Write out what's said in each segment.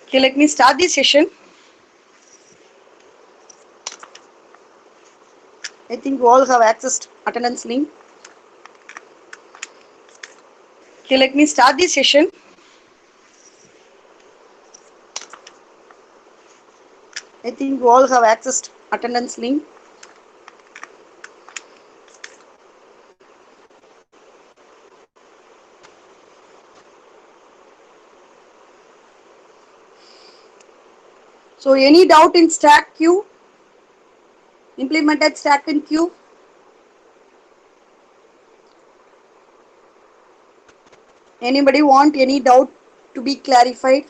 Okay, let me start the session. I think you all have accessed attendance link. Okay, let me start the session. I think you all have accessed attendance link. So any doubt in stack queue? Implemented stack and queue? Anybody want any doubt to be clarified?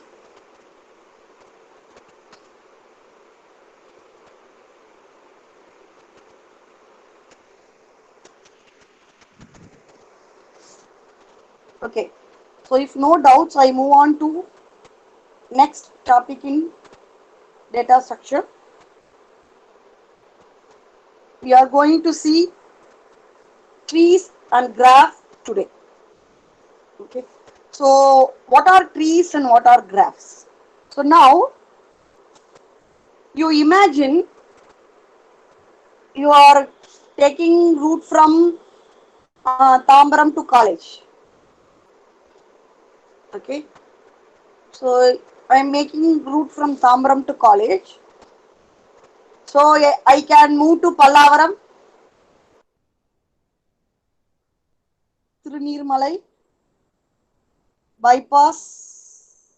Okay. So if no doubts, I move on to next topic in data structure. We are going to see trees and graph today. Okay. So what are trees and what are graphs? So now you imagine you are taking route from Tambaram to college. Okay. So I am making route from Tambaram to college. So I can move to Pallavaram, Tirunirmalai, bypass,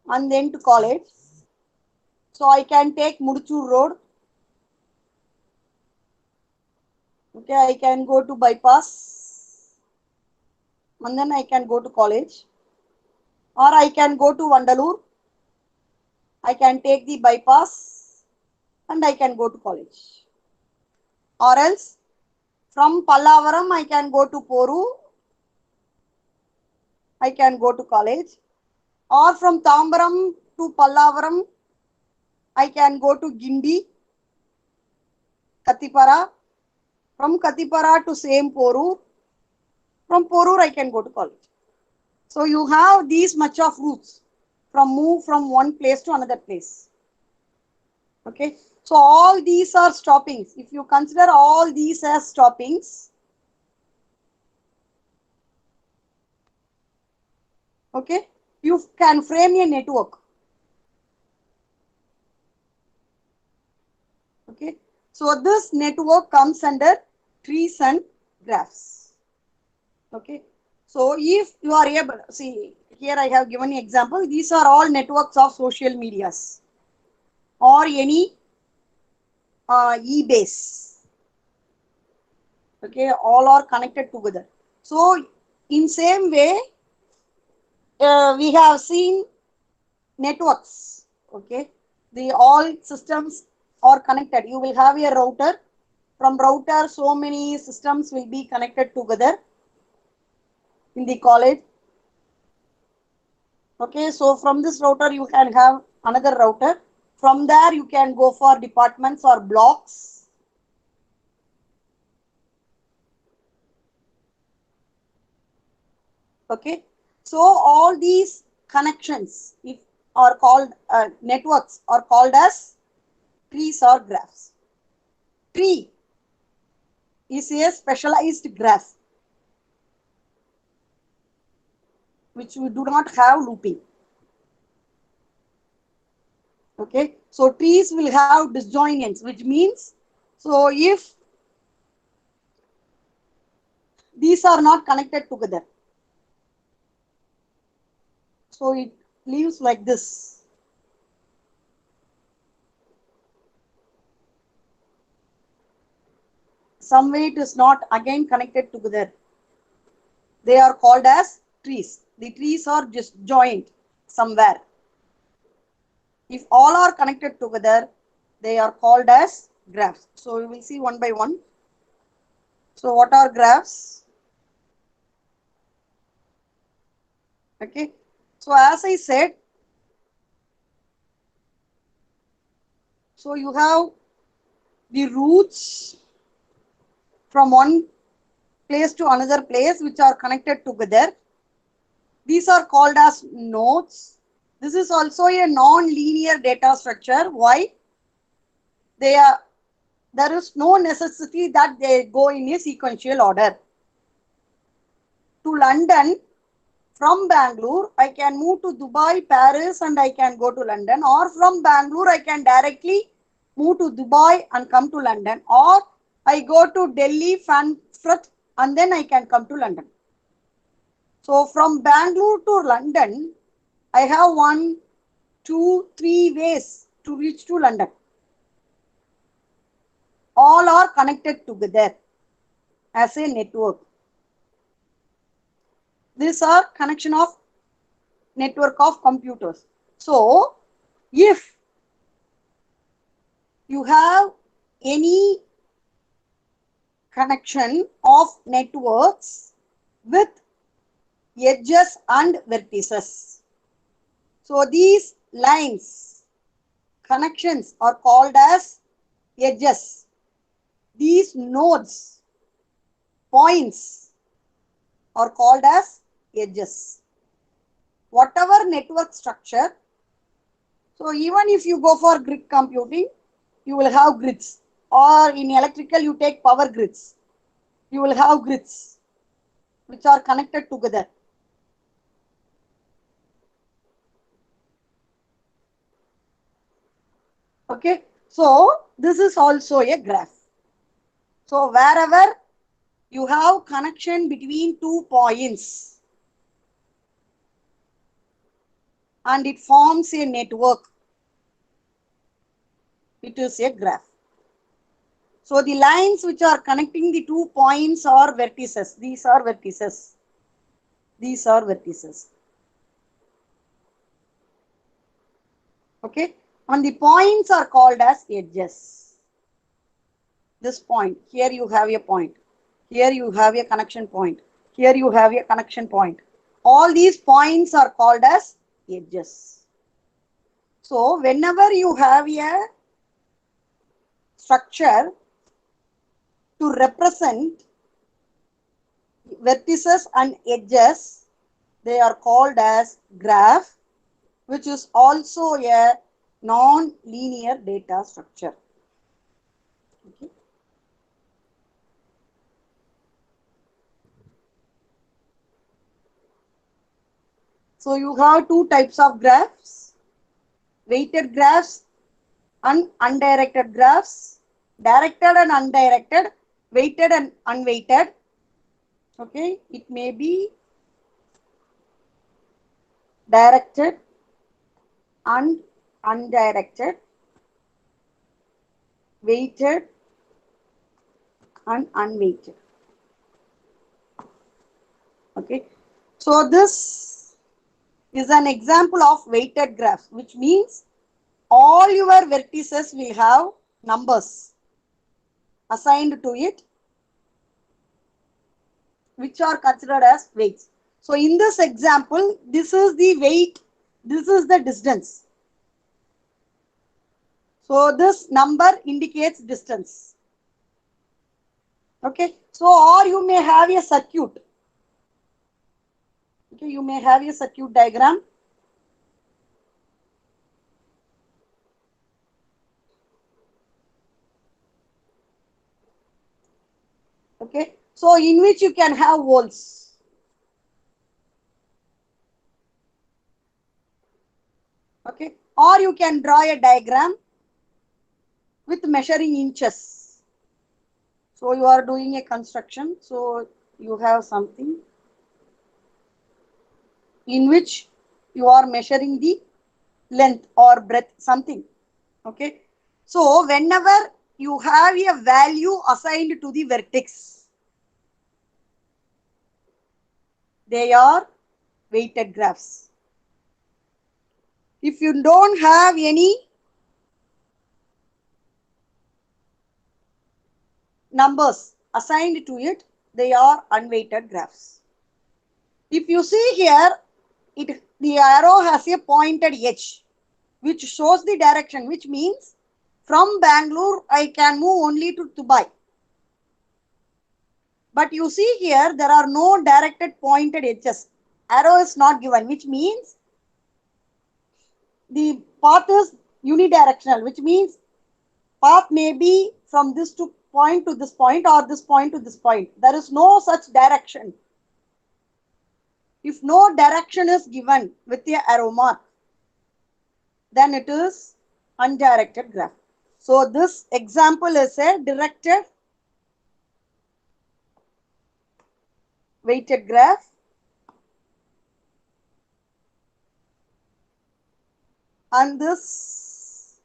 and then to college. So I can take Muduchur road. Okay, I can go to bypass, and then I can go to college. Or I can go to Vandalur. I can take the bypass and I can go to college. Or else from Pallavaram I can go to Poru. I can go to college. Or from Tambaram to Pallavaram I can go to Gindi, Katipara. From Katipara to same Porur. From Porur I can go to college. So you have these much of routes move from one place to another place. Okay. So all these are stoppings. If you consider all these as stoppings, okay, you can frame a network. Okay. So this network comes under trees and graphs. Okay. So if you are able, see here I have given an example. These are all networks of social medias or any e-base. Okay, all are connected together. So in same way, we have seen networks. Okay, the all systems are connected. You will have a router. From router, so many systems will be connected together in the college. Okay, so from this router you can have another router. From there you can go for departments or blocks. Okay, so all these connections if are called networks are called as trees or graphs. Tree is a specialized graph which we do not have looping. Okay, so trees will have disjoints, which means so if these are not connected together, so it leaves like this. Some way it is not again connected together. They are called as trees. The trees are just joined somewhere. If all are connected together, they are called as graphs. So we will see one by one. So what are graphs? Okay. So as I said, so you have the routes from one place to another place which are connected together. These are called as nodes. This is also a non-linear data structure. Why? There is no necessity that they go in a sequential order. To London, from Bangalore, I can move to Dubai, Paris, and I can go to London. Or from Bangalore, I can directly move to Dubai and come to London. Or I go to Delhi, Frankfurt, and then I can come to London. So from Bangalore to London, I have 1, 2, 3 ways to reach to London. All are connected together as a network. These are connection of network of computers. So if you have any connection of networks with edges and vertices, so these lines, connections are called as edges. These nodes, points are called as edges. Whatever network structure, so even if you go for grid computing, you will have grids, or in electrical you take power grids, you will have grids which are connected together. Okay, so this is also a graph. So wherever you have connection between 2 points and it forms a network, it is a graph. So the lines which are connecting the 2 points are vertices. These are vertices. These are vertices. Okay, and the points are called as edges. This point, here you have a point, here you have a connection point, here you have a connection point. All these points are called as edges. So whenever you have a structure to represent vertices and edges, they are called as graph, which is also a non-linear data structure. Okay. So you have 2 types of graphs, weighted graphs and undirected graphs, directed and undirected, weighted and unweighted. Okay, it may be directed and undirected, weighted and unweighted. Okay, so this is an example of weighted graphs, which means all your vertices will have numbers assigned to it, which are considered as weights. So in this example, this is the weight, this is the distance. So this number indicates distance. Okay, so or you may have a circuit. Okay, you may have a circuit diagram. Okay, so in which you can have volts. Okay, or you can draw a diagram with measuring inches. So you are doing a construction, so you have something in which you are measuring the length or breadth, something. Okay, so whenever you have a value assigned to the vertex, they are weighted graphs. If you don't have any numbers assigned to it, they are unweighted graphs. If you see here, the arrow has a pointed edge which shows the direction, which means from Bangalore I can move only to Dubai. But you see here there are no directed pointed edges. Arrow is not given, which means the path is unidirectional, which means path may be from this point to this point or this point to this point. There is no such direction. If no direction is given with the arrow mark, then it is undirected graph. So this example is a directed weighted graph. And this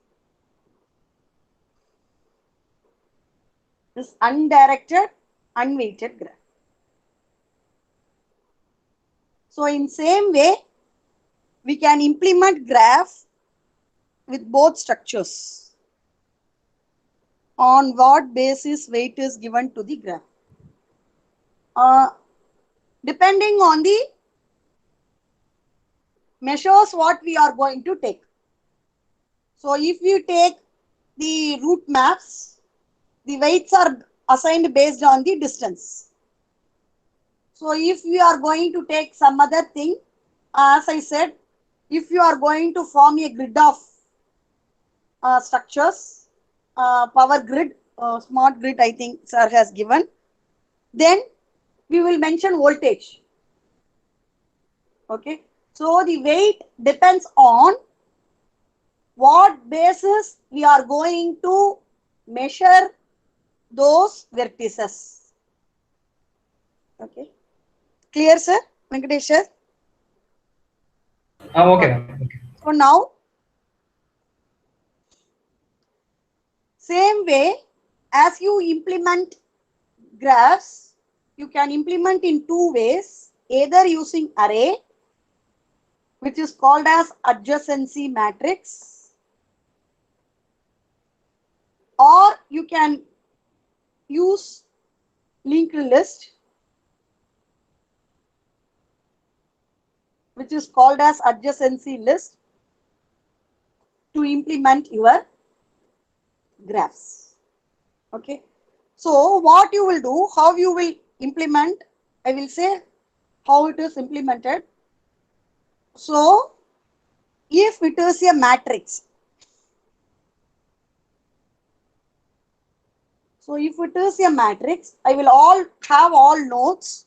is undirected unweighted graph. So in same way, we can implement graph with both structures. On what basis weight is given to the graph? Depending on the measures what we are going to take. So if you take the route maps, the weights are assigned based on the distance. So if we are going to take some other thing, as I said, if you are going to form a grid of structures, power grid, smart grid, I think sir has given, then we will mention voltage. Okay, so the weight depends on what basis we are going to measure those vertices. Okay, clear sir? Venkatesh sir? Okay, ma'am. Okay. So now, same way as you implement graphs, you can implement in two ways, either using array, which is called as adjacency matrix, or you can use linked list, which is called as adjacency list, to implement your graphs. Okay, so what you will do, how you will implement, I will say how it is implemented. So if it is a matrix, so if it is a matrix, I will have all nodes.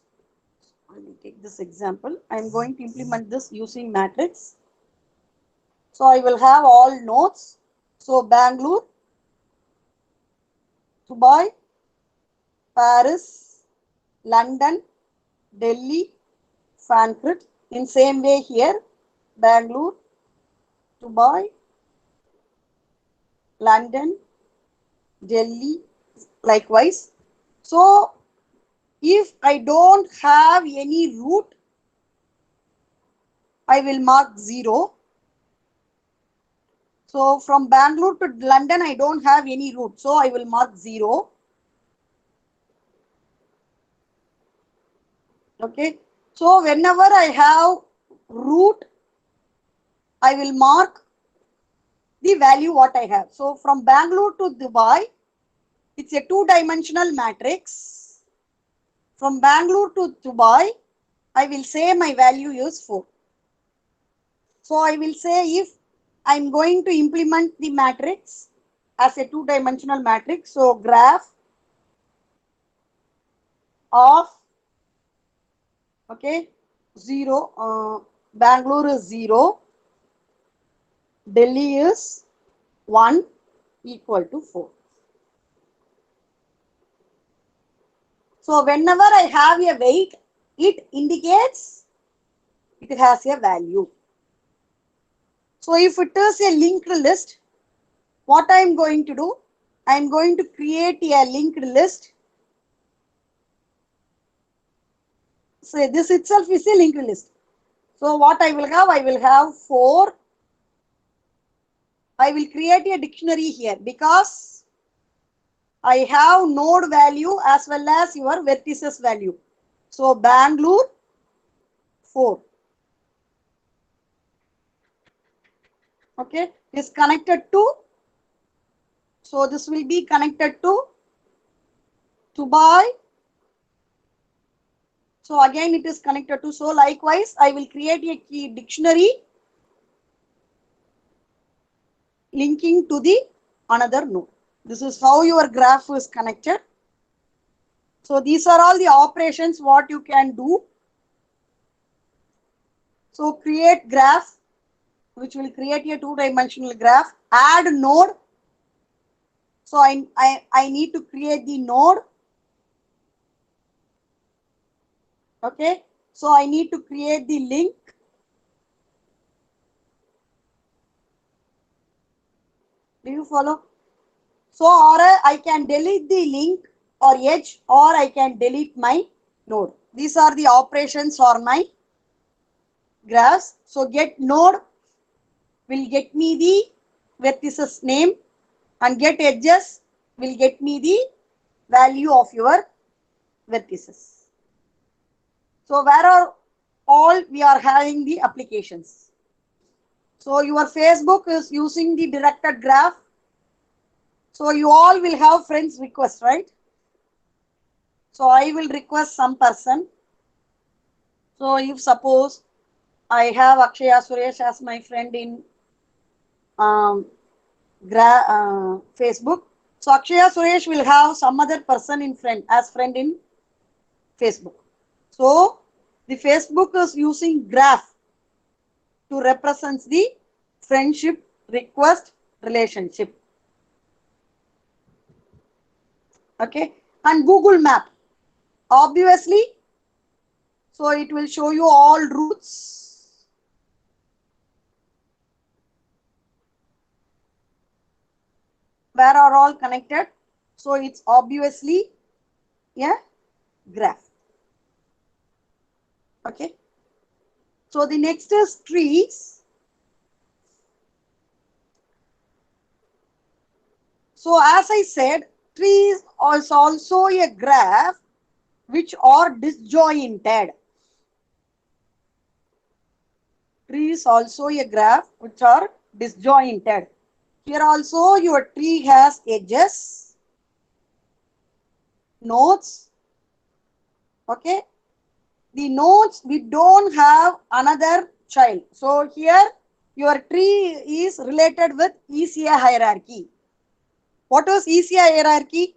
I will take this example. I am going to implement this using matrix. So I will have all nodes. So Bangalore, Dubai, Paris, London, Delhi, Frankfurt. In same way here, Bangalore, Dubai, London, Delhi, likewise. So if I don't have any route, I will mark 0. So from Bangalore to London, I don't have any route, so I will mark 0. Okay, so whenever I have route, I will mark the value what I have. So from Bangalore to Dubai, it's a two-dimensional matrix. From Bangalore to Dubai, I will say my value is 4. So I will say if I'm going to implement the matrix as a two-dimensional matrix, so graph of, okay, 0, Bangalore is 0, Delhi is 1 equal to 4. So whenever I have a weight, it indicates it has a value. So if it is a linked list, what I am going to do, I am going to create a linked list. So this itself is a linked list. So what I will have 4. I will create a dictionary here because I have node value as well as your vertices value. So Bangalore 4. Okay, is connected to, so this will be connected to Dubai. So again it is connected to, so likewise I will create a key dictionary linking to the another node. This is how your graph is connected. So these are all the operations what you can do. So create graph, which will create a two-dimensional graph. Add node. So I need to create the node. Okay. So I need to create the link. Do you follow? So or I can delete the link or edge, or I can delete my node. These are the operations for my graphs. So get node will get me the vertices name, and get edges will get me the value of your vertices. So where are all we are having the applications? So your Facebook is using the directed graph. So you all will have friends request, right? So I will request some person. So if suppose I have Akshaya Suresh as my friend in Facebook. So Akshaya Suresh will have some other person in friend in Facebook. So the Facebook is using graph to represent the friendship request relationship. Okay, and Google Map, obviously, so it will show you all routes. Where are all connected? So it's obviously a graph. Okay. So the next is trees. So as I said, trees is also a graph which are disjointed. Trees also a graph which are disjointed. Here also your tree has edges, nodes. Okay. The nodes, we don't have another child. So here your tree is related with ECA hierarchy. What is ECA hierarchy?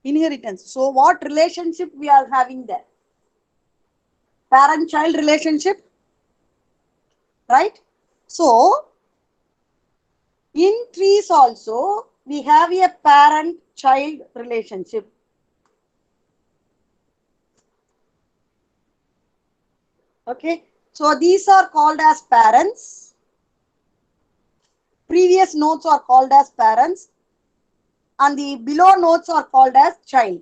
Inheritance. So what relationship we are having there? Parent-child relationship, right? So in trees also we have a parent-child relationship. Okay, so these are called as parents. Previous nodes are called as parents, and the below nodes are called as child.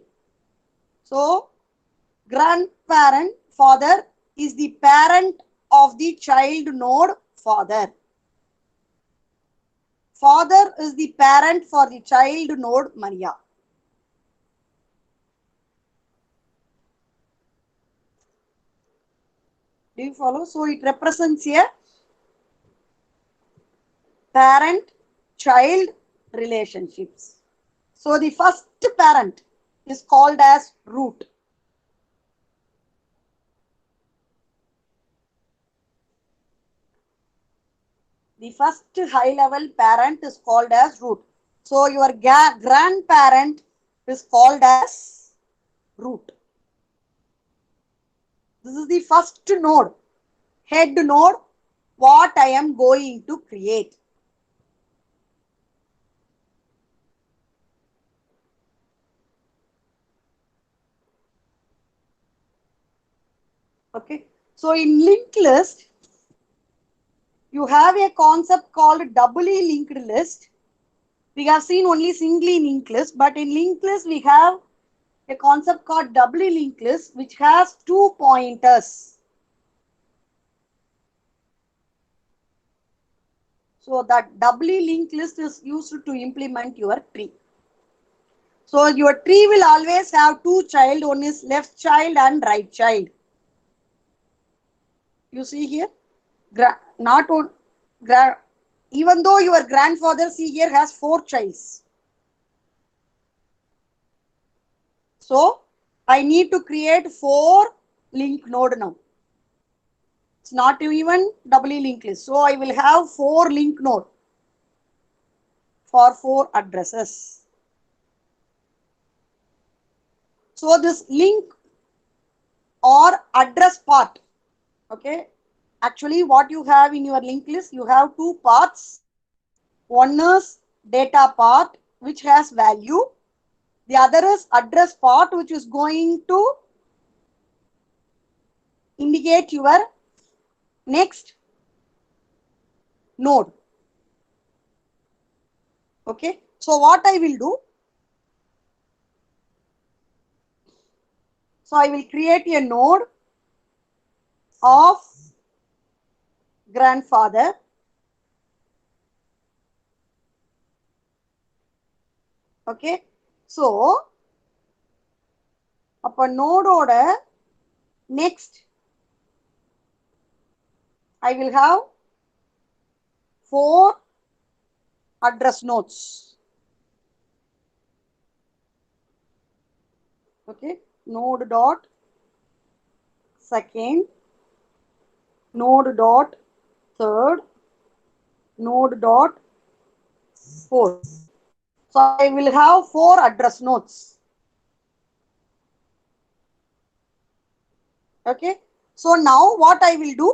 So grandparent, father, is the parent of the child node father. Father is the parent for the child node Maria. Do you follow? So it represents a parent-child relationships. So the first parent is called as root. The first high-level parent is called as root. So your grandparent is called as root. This is the first node, head node, what I am going to create. Okay. So in linked list, you have a concept called doubly linked list. We have seen only singly linked list, but in linked list we have a concept called doubly linked list, which has 2 pointers. So that doubly linked list is used to implement your tree. So your tree will always have 2 child, one is left child and right child. You see here, not on, even though your grandfather, see here, has 4 childs. So I need to create 4 link node now. It's not even doubly linked list. So I will have 4 link node for 4 addresses. So this link or address part, okay, actually what you have in your linked list, you have 2 paths. One is data part which has value. The other is address part which is going to indicate your next node. Okay, so what I will do, so I will create a node of grandfather. Okay, so அப்ப நோடோட next I will have 4 address nodes. Okay, node dot second, node dot third, node dot fourth. So I will have 4 address nodes. Okay, so now what I will do,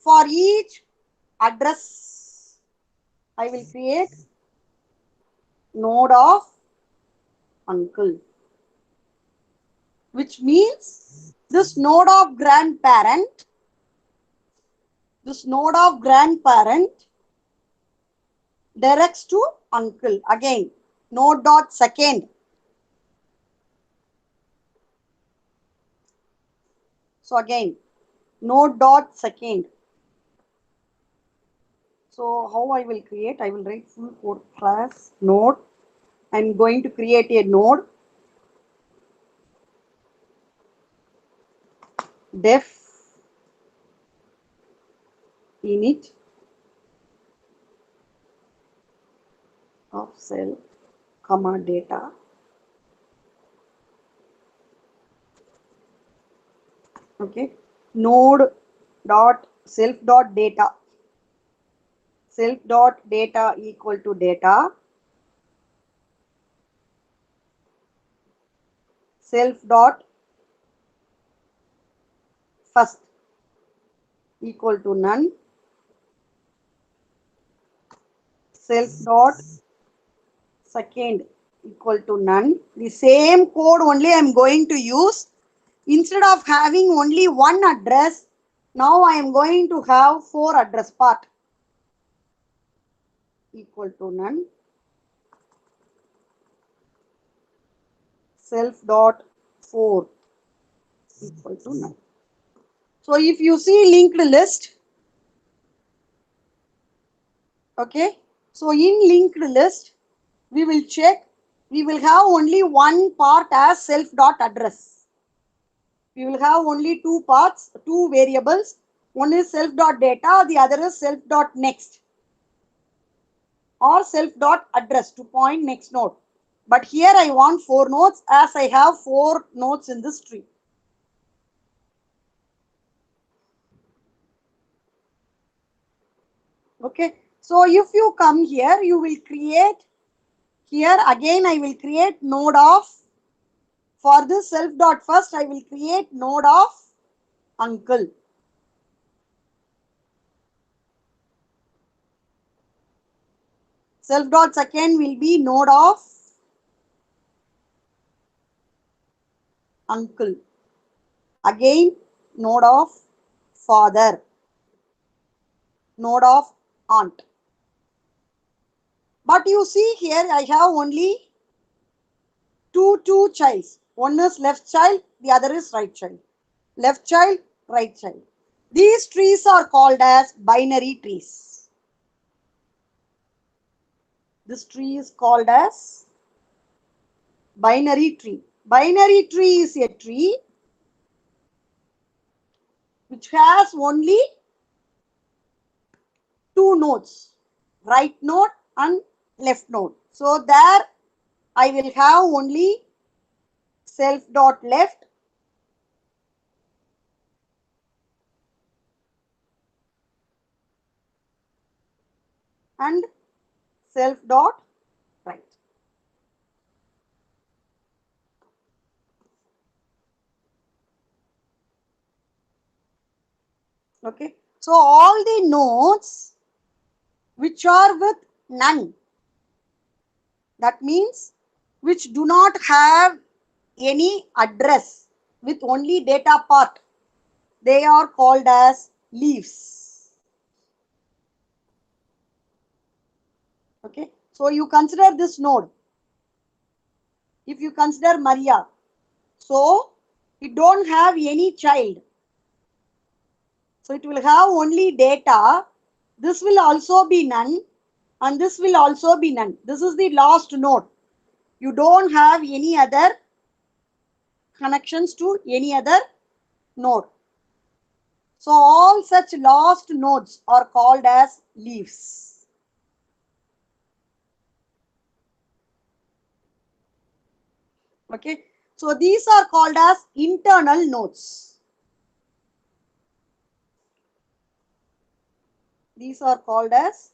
for each address I will create node of uncle, which means this node of grandparent, directs to uncle. Again, node dot second. So again, node dot second. So how I will create? I will write full code class node. I'm going to create a node def init of cell comma data. Okay, node dot self dot data. Self dot data equal to data. Self dot first equal to none. Self dot second equal to none. The same code only I am going to use. Instead of having only one address, now I am going to have 4 address part equal to none. Self dot 4 equal to none. So if you see linked list, okay, so in linked list, we will check, we will have only one part as self dot address. We will have only 2 parts, 2 variables. One is self dot data, the other is self dot next or self dot address to point next node. But here I want 4 nodes as I have 4 nodes in this tree. Okay, so if you come here, you will create, here again I will create node of, for this self dot first I will create node of uncle. Self dot second will be node of uncle. Again node of father, node of aunt. But you see here I have only two childs. One is left child, the other is right child. Left child, right child. These trees are called as binary trees. This tree is called as binary tree. Binary tree is a tree which has only two nodes, right node and left node. So there I will have only self dot left and self dot right. Okay. So all the nodes which are with none, that means which do not have any address with only data part, they are called as leaves. Okay. So you consider this node. If you consider Maria, so it don't have any child. So it will have only data. This will also be none and this will also be none. This is the last node. You don't have any other connections to any other node. So all such last nodes are called as leaves. Okay. So these are called as internal nodes. These are called as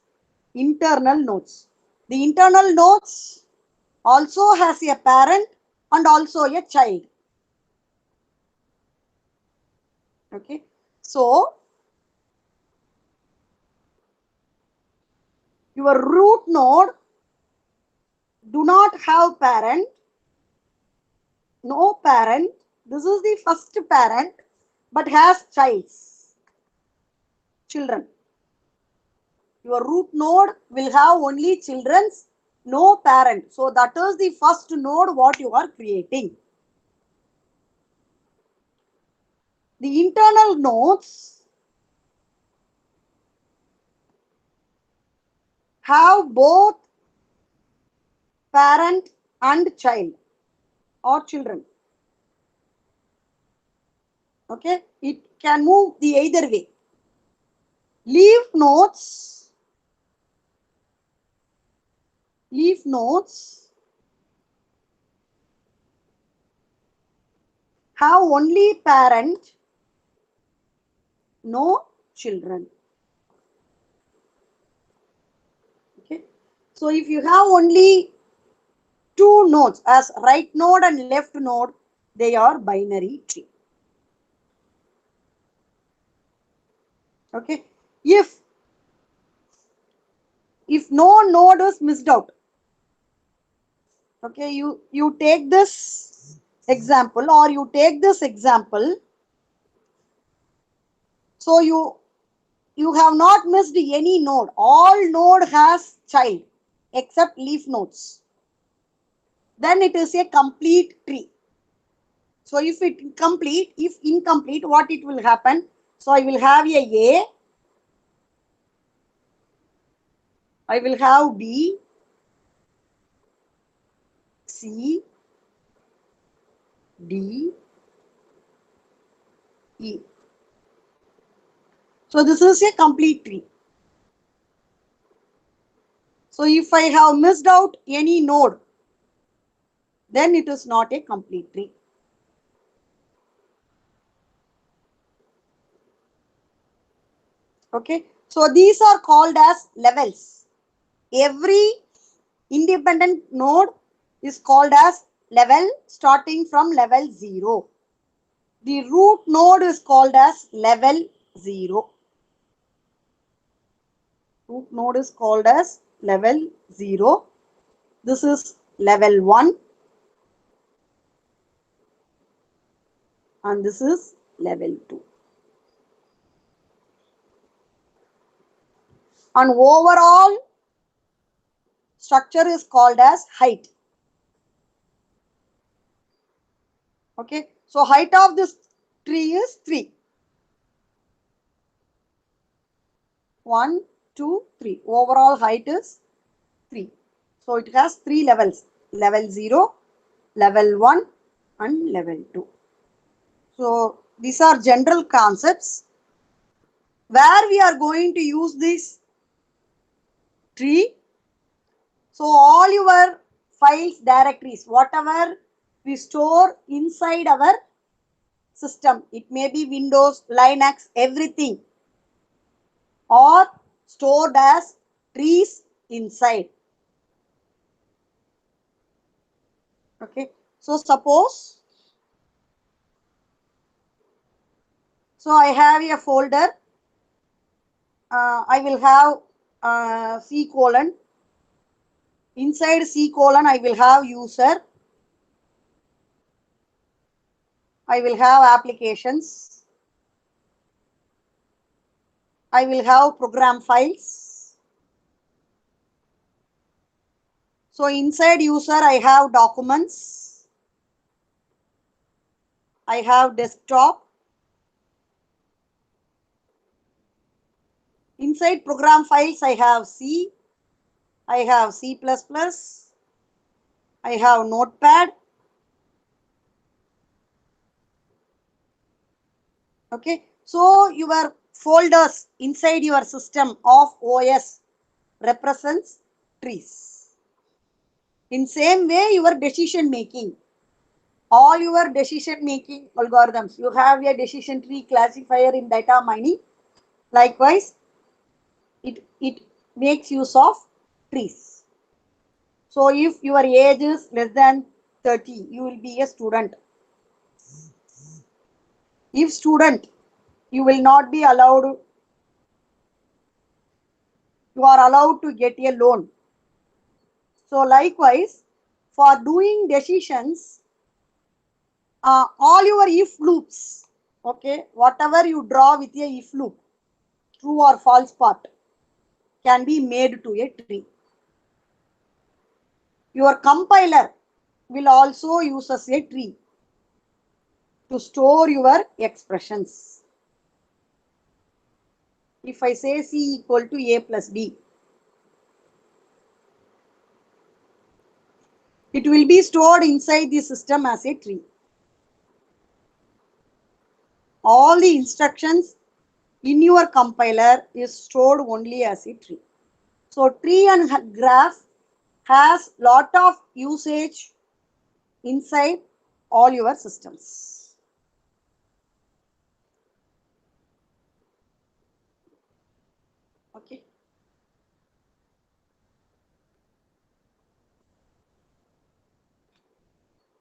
internal nodes. The internal nodes also has a parent and also a child. Okay. So your root node do not have parent, no parent. This is the first parent but has children. Your root node will have only children's, no parent. So that is the first node what you are creating. The internal nodes have both parent and child or children. Okay, it can move the either way. Leaf nodes have only parent, no children. Okay, so if you have only two nodes as right node and left node, they are binary tree. Okay, if no node is missed out, okay, you take this example or you take this example. So you have not missed any node. All node has child except leaf nodes. Then it is a complete tree. So if incomplete, what it will happen? So I will have a, I will have B, C, D, E. So this is a complete tree. So if I have missed out any node, then it is not a complete tree. Okay. So these are called as levels. Every independent node is called as level starting from level 0. The root node is called as level 0. Root node is called as level 0. This is level 1 and this is level 2. And overall structure is called as height. Okay, so height of this tree is 3. 1, 2, 3. Overall height is 3. So it has 3 levels. Level 0, level 1 and level 2. So these are general concepts. where we are going to use this tree. So all your files, directories, whatever we store inside our system, it may be Windows, Linux, everything, or stored as trees inside. Okay, so suppose, so I have a folder, I will have C colon. Inside C colon, I will have user, I will have applications, I will have program files. So inside user, I have documents, I have desktop. Inside program files, I have C, I have C++, I have Notepad. Okay, so your folders inside your system of OS represents trees. In same way, your decision making, all your decision making algorithms, you have a decision tree classifier in data mining. Likewise, it makes use of trees. So if your age is less than 30, you will be a student. If student, you will not be allowed, you are allowed to get a loan. So likewise, for doing decisions, all your if loops, okay, whatever you draw with a if loop, true or false part, can be made to a tree. Your compiler will also use as a tree to store your expressions. If I say C equal to A plus B, it will be stored inside the system as a tree. All the instructions in your compiler is stored only as a tree. So tree and graph has lot of usage inside all your systems. Okay.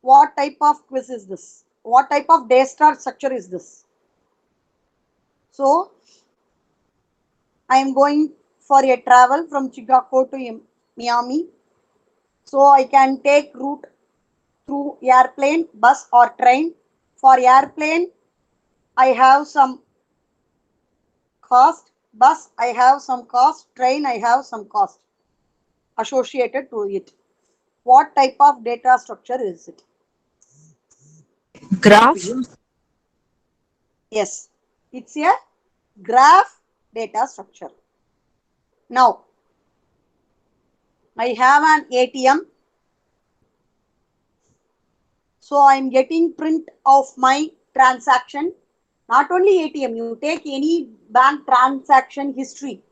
What type of quiz is this? What type of Daystar structure is this? So I am going for a travel from Chicago to Miami. So I can take route through airplane, bus or train. For airplane, I have some cost. Bus, I have some cost. Train, I have some cost associated to it. What type of data structure is it? Graph. Yes, it's a graph data structure. Now, I have an ATM. So I'm getting print of my transaction. Not only ATM, you take any bank transaction history.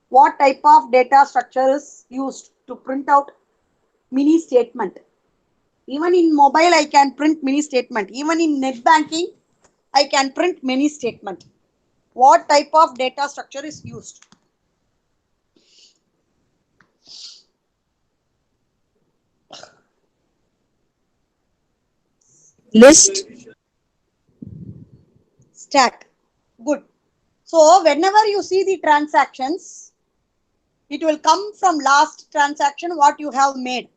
What type of data structure is used to print out mini statement? Even in mobile, I can print mini statement. Even in net banking, I can print mini statement. What type of data structure is used? List. Stack. Good. So whenever you see the transactions, it will come from last transaction what you have made.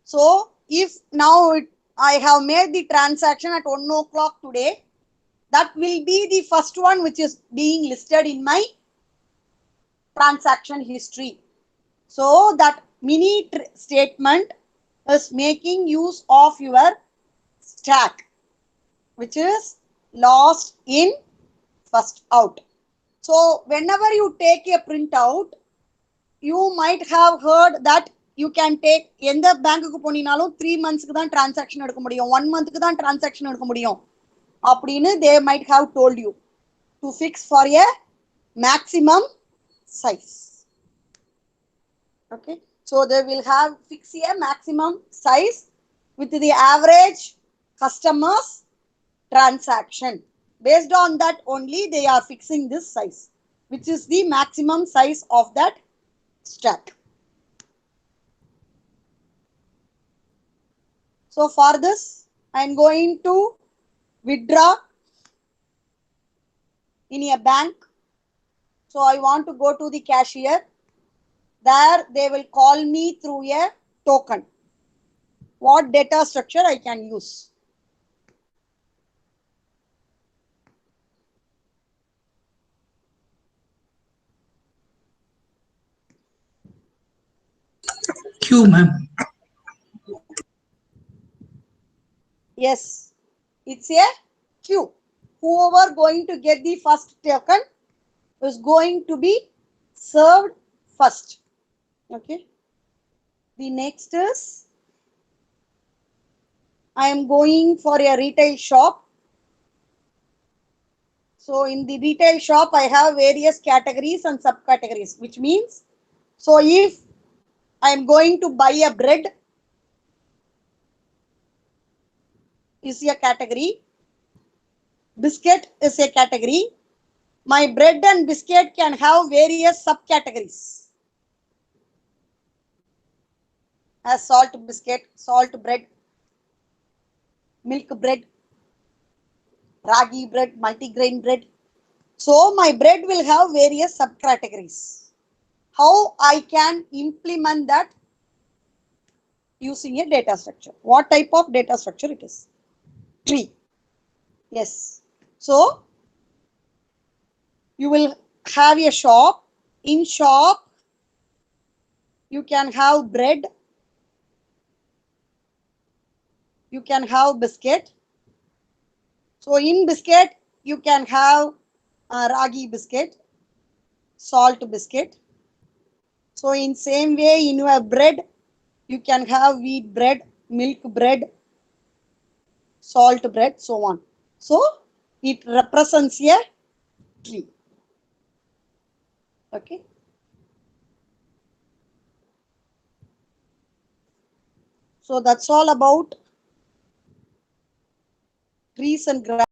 So if now I have made the transaction at 1 o'clock today, that will be the first one which is being listed in my transaction history. So that mini statement is making use of your stack, which is last in, first out. So whenever you take a printout, you might have heard that you can take எந்த பேங்க்குக்கு போனீனாலும் 3 monthsக்கு தான் transaction எடுக்க முடியும், 1 monthக்கு தான் transaction எடுக்க முடியும் அப்படின்னு they might have told you. to fix for a maximum size. Okay, so they will have fix a maximum size with the average customers transaction. Based on that only they are fixing this size, which is the maximum size of that stack. So for this, I am going to withdraw in a bank. So I want to go to the cashier. There they will call me through a token. What data structure I can use? Queue, ma'am. Yes, it's a queue. Whoever going to get the first token is going to be served first. Okay. The next is I am going for a retail shop. So in the retail shop, I have various categories and subcategories, which means, so if I am going to buy a bread, is a category, biscuit is a category. My bread and biscuit can have various subcategories as salt biscuit, salt bread, milk bread, ragi bread, multigrain bread. So my bread will have various subcategories. How I can implement that using a data structure? What type of data structure it is? Tree. Yes. So you will have a shop. In shop, you can have bread. You can have biscuit. So in biscuit, you can have ragi biscuit, salt biscuit. So in same way, in your bread, you can have wheat bread, milk bread, salt bread, so on. So it represents a tree. Okay. So that's all about trees and graph.